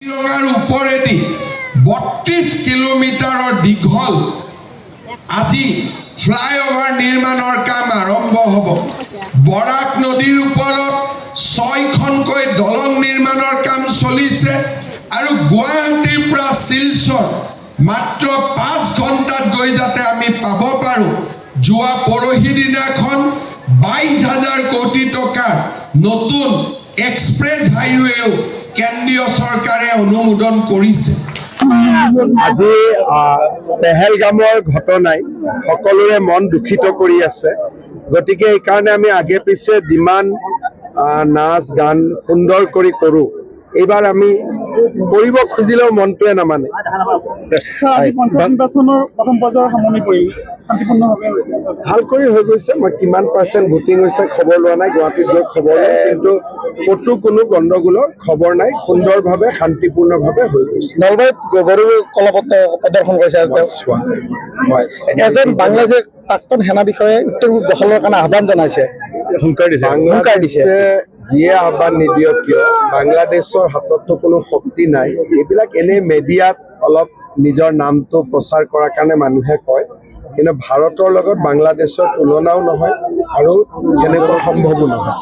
কাজিৰঙাৰ ওপৰেদি ৩২ কিলোমিটাৰৰ দীঘল আজি ফ্লাইঅভাৰ নিৰ্মাণৰ কাম আৰম্ভ হ'ব। বৰাক নদীৰ ওপৰত ৬খনকৈ দলং নিৰ্মাণৰ কাম চলিছে আৰু গুৱাহাটীৰ পৰা শিলচৰ মাত্ৰ ৫ ঘণ্টাত গৈ যাতে আমি পাব পাৰোঁ। যোৱা পৰহি দিনাখন ২২,০০০ কোটি টকাৰ নতুন এক্সপ্ৰেছ হাইৱেও কেন্দ্ৰীয় চৰকাৰে অনুমোদন কৰিছে। আজি পেহেলগামৰ ঘটনাই সকলোৰে মন দুখিত কৰি আছে। গতিকে এইকাৰণে আমি আগে পিছে যিমান নাচ গান সুন্দৰ কৰি কৰোঁ, এইবাৰ আমি কৰিব খুজিলেও মনটোৱে নামানে। ভাল কৰি হৈ গৈছে। মই কিমান % ভোটিং হৈছে খবৰ লোৱা নাই, গুৱাহাটীত গৈ খবৰ লওঁ, কিন্তু ক'তো কোনো গণ্ডগোলৰ খবৰ নাই। সুন্দৰভাৱে শান্তিপূৰ্ণভাৱে হৈ গৈছে। নলবাৰীত গৰু কলাপত্ৰ প্ৰদৰ্শন কৰিছে। এজন বাংলাদেশৰ প্ৰাক্তন সেনা বিষয়াই উত্তৰ পূব দখলৰ কাৰণে আহ্বান জনাইছে, হুংকাৰ দিছে। যিয়ে আহ্বান নিদিয়ক কিয়, বাংলাদেশৰ হাততো কোনো শক্তি নাই। এইবিলাক এনেই মিডিয়াত অলপ নিজৰ নামটো প্ৰচাৰ কৰাৰ কাৰণে মানুহে কয়, কিন্তু ভাৰতৰ লগত বাংলাদেশৰ তুলনাও নহয় আৰু সেনেকুৱা সম্ভৱো নহয়।